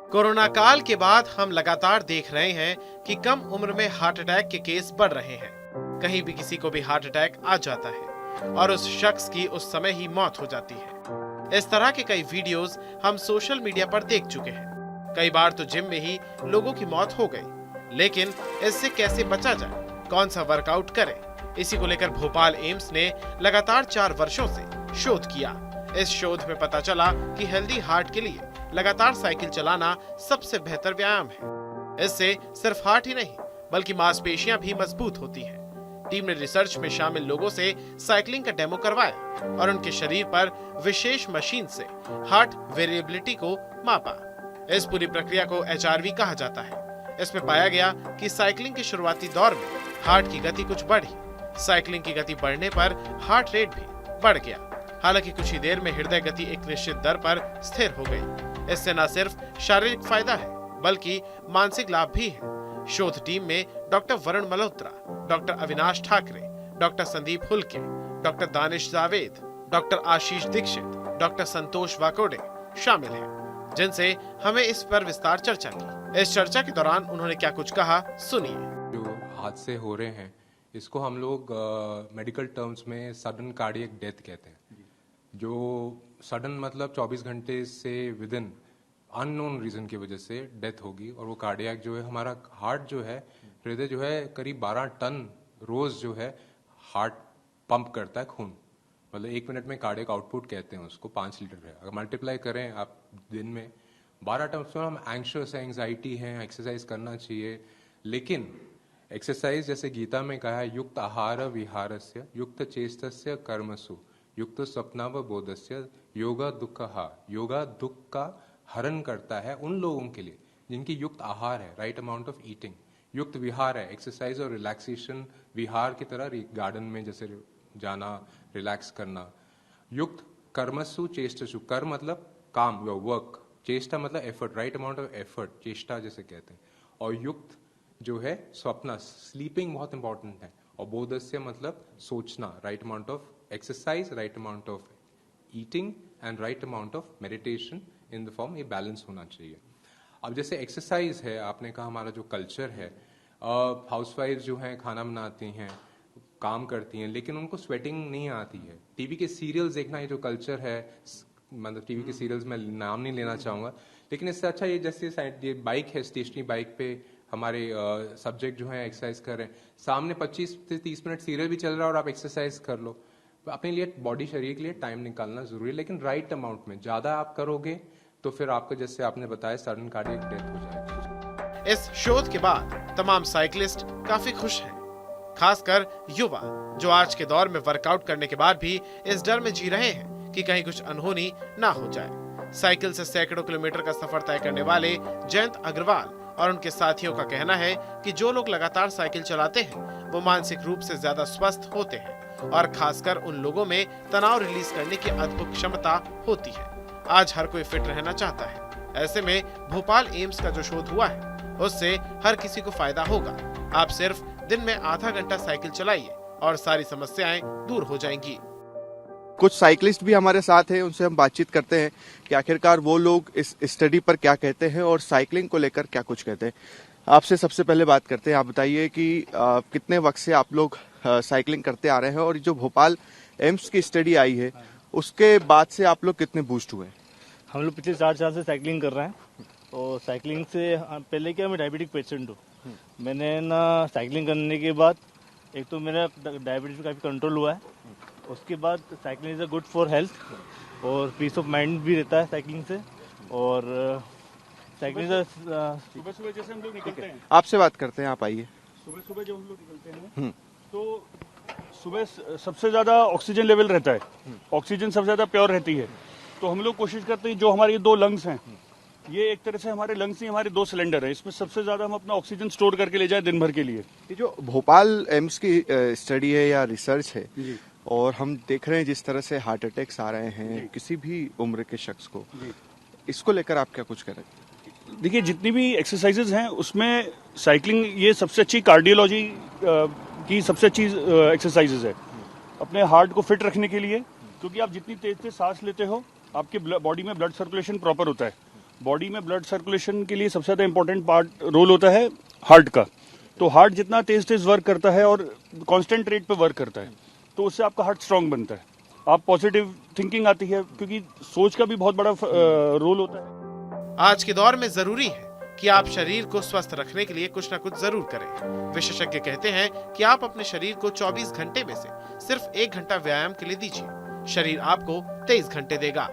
Corona काल के बाद हम लगातार देख रहे हैं कि कम उम्र में हार्ट अटैक के केस बढ़ रहे हैं। कहीं भी किसी को भी हार्ट अटैक आ जाता है और उस शख्स की उस समय ही मौत हो जाती है। इस तरह के कई वीडियोस हम सोशल मीडिया पर देख चुके हैं। कई बार तो जिम में ही लोगों की मौत हो गई। लेकिन इससे कैसे बचा जाए, कौन सा वर्कआउट करें, इसी को लेकर भोपाल एम्स ने लगातार 4 वर्षों से शोध किया। इस शोध में पता चला कि हेल्दी हार्ट के लिए लगातार साइकिल चलाना सबसे बेहतर व्यायाम है। इससे सिर्फ हार्ट ही नहीं बल्कि मांसपेशियां भी मजबूत होती हैं। टीम ने रिसर्च में शामिल लोगों से साइकिलिंग का डेमो करवाया और उनके शरीर पर विशेष मशीन से हार्ट वेरिएबिलिटी को मापा। इस पूरी प्रक्रिया को HRV कहा जाता है। इसमें पाया गया कि साइकिलिंग के शुरुआती दौर में हार्ट की गति कुछ बढ़ी। साइकिलिंग की गति बढ़ने पर हार्ट रेट भी बढ़ गया। हालांकि कुछ ही देर में हृदय गति एक निश्चित दर पर स्थिर हो गई। इससे न सिर्फ शारीरिक फायदा है बल्कि मानसिक लाभ भी है। शोध टीम में doctor Varun Malhotra, doctor Avinash Thakre, doctor Sandeep Hulke, doctor Danish Javed, doctor Ashish Dixit, doctor Santosh Wakode शामिल हैं, जिनसे हमें इस पर विस्तार चर्चा की। इस चर्चा के दौरान उन्होंने क्या कुछ कहा, सुनिए। जो हादसे हो रहे हैं इसको हम लोग मेडिकल टर्म्स में सडन कार्डियक डेथ कहते हैं। जो सडन मतलब 24 घंटे से विद इन अननोन रीजन की वजह से डेथ होगी। और वो कार्डियक जो है, हमारा हार्ट जो है, हृदय जो है करीब 12 टन रोज जो है हार्ट पंप करता है खून। मतलब 1 मिनट में कार्डियक आउटपुट कहते हैं उसको, 5 लीटर है। अगर मल्टीप्लाई करें आप दिन में 12 टन, उसमें हम एंग्शियस है, एंग्जाइटी है, एक्सरसाइज करना चाहिए। लेकिन एक्सरसाइज जैसे गीता में कहा है, युक्त आहार विहारस्य युक्त चेष्टस्य कर्मसु युक्त स्वप्नाव बोधस्य योगा दुख हा। योगा दुख का हरण करता है उन लोगों के लिए जिनकी युक्त आहार है, राइट अमाउंट ऑफ ईटिंग। युक्त विहार है, एक्सरसाइज और रिलैक्सेशन विहार की तरह गार्डन में जैसे जाना, रिलैक्स करना। युक्त कर्मसु चेष्टसु, कर मतलब काम, योर वर्क, चेष्टा मतलब effort, right amount of effort, चेष्टा जैसे कहते हैं। और युक्त जो है स्वप्न, स्लीपिंग बहुत इंपॉर्टेंट है। और बोधस्य मतलब सोचना, right amount of exercise, right amount of eating and right amount of meditation in the form, ये बैलेंस होना चाहिए। अब जैसे एक्सरसाइज है, आपने कहा हमारा जो कल्चर है, हाउसवाइफ जो हैं खाना बनाती हैं, काम करती हैं, लेकिन उनको स्वेटिंग नहीं आती है। टीवी के सीरियल्स देखना, ये जो कल्चर है, मतलब टीवी के सीरियल्स में नाम नहीं लेना चाहूँगा, लेकिन इससे अच्छा ये जैसे ये बाइक है, स्टेशनरी बाइक पे हमारे सब्जेक्ट जो है एक्सरसाइज कर रहे हैं, सामने 25 से 30 मिनट सीरियल भी चल रहा है और आप एक्सरसाइज कर लो। अपने लिए, बॉडी, शरीर के लिए टाइम निकालना जरूरी है, लेकिन राइट अमाउंट में। ज्यादा आप करोगे तो फिर आपको, जैसे आपने बताया, सडन कार्डियक डेथ हो जाएगी। इस शोध के बाद तमाम साइकिलिस्ट काफी खुश हैं, खासकर युवा जो आज के दौर में वर्कआउट करने के बाद भी इस डर में जी रहे हैं कि कहीं कुछ अनहोनी ना हो जाए। साइकिल से सैकड़ों किलोमीटर का सफर तय करने वाले जयंत अग्रवाल और उनके साथियों का कहना है कि जो लोग लगातार साइकिल चलाते हैं वो मानसिक रूप से ज्यादा स्वस्थ होते हैं और खासकर उन लोगों में तनाव रिलीज करने की अद्भुत क्षमता होती है। आज हर कोई फिट रहना चाहता है। ऐसे में भोपाल एम्स का जो शोध हुआ है उससे हर किसी को फायदा होगा। आप सिर्फ दिन में आधा घंटा साइकिल चलाइए और सारी समस्याएं दूर हो जाएंगी। कुछ साइकिलिस्ट भी हमारे साथ हैं, उनसे हम बातचीत करते हैं कि आखिरकार वो लोग इस स्टडी पर क्या कहते हैं और साइकिलिंग को लेकर क्या कुछ कहते हैं। आपसे सबसे पहले बात करते हैं। आप बताइए कि कितने वक्त से आप लोग साइकिलिंग करते आ रहे हैं और जो भोपाल एम्स की स्टडी आई है उसके बाद से आप लोग कितने बूस्ट हुए? हम लोग पिछले 4 साल से साइकिलिंग कर रहे हैं। और साइकिलिंग से पहले क्या, मैं डायबिटिक पेशेंट हूँ। मैंने ना साइकिलिंग करने के बाद एक तो मेरा डायबिटीज काफ़ी कंट्रोल हुआ है। उसके बाद cycling is a good for health और पीस ऑफ माइंड भी रहता है साइकिलिंग से। और साइकिलिंग सुबह सुबह जैसे हम लोग निकलते हैं, आपसे बात करते हैं, आप आइए। सुबह सुबह जब हम लोग निकलते हैं तो सुबह सबसे ज्यादा ऑक्सीजन लेवल रहता है, ऑक्सीजन सबसे ज्यादा प्योर रहती है। तो हम लोग कोशिश करते हैं, जो हमारे 2 लंग्स हैं, ये एक तरह से हमारे लंग्स ही हमारे 2 सिलेंडर है, इसमें सबसे ज्यादा हम अपना ऑक्सीजन स्टोर करके ले जाए दिन भर के लिए। ये जो भोपाल एम्स की स्टडी है या रिसर्च है, और हम देख रहे हैं जिस तरह से हार्ट अटैक्स आ रहे हैं किसी भी उम्र के शख्स को, इसको लेकर आप क्या कुछ करें? देखिए, जितनी भी एक्सरसाइजेज हैं उसमें साइकिलिंग ये सबसे अच्छी कार्डियोलॉजी की सबसे अच्छी एक्सरसाइजेज है अपने हार्ट को फिट रखने के लिए। क्योंकि आप जितनी तेज से सांस लेते हो, आपके बॉडी में ब्लड सर्कुलेशन प्रॉपर होता है। बॉडी में ब्लड सर्कुलेशन के लिए सबसे ज़्यादा इंपॉर्टेंट पार्ट रोल होता है हार्ट का। तो हार्ट जितना तेज तेज वर्क करता है और कांस्टेंट रेट पे वर्क करता है, तो उससे आपका हार्ट स्ट्रांग बनता है, आप पॉजिटिव थिंकिंग आती है, क्योंकि सोच का भी बहुत बड़ा रोल होता है। आज के दौर में जरूरी है कि आप शरीर को स्वस्थ रखने के लिए कुछ न कुछ जरूर करें। विशेषज्ञ कहते हैं कि आप अपने शरीर को 24 घंटे में से सिर्फ 1 घंटा व्यायाम के लिए दीजिए, शरीर आपको 23 घंटे देगा।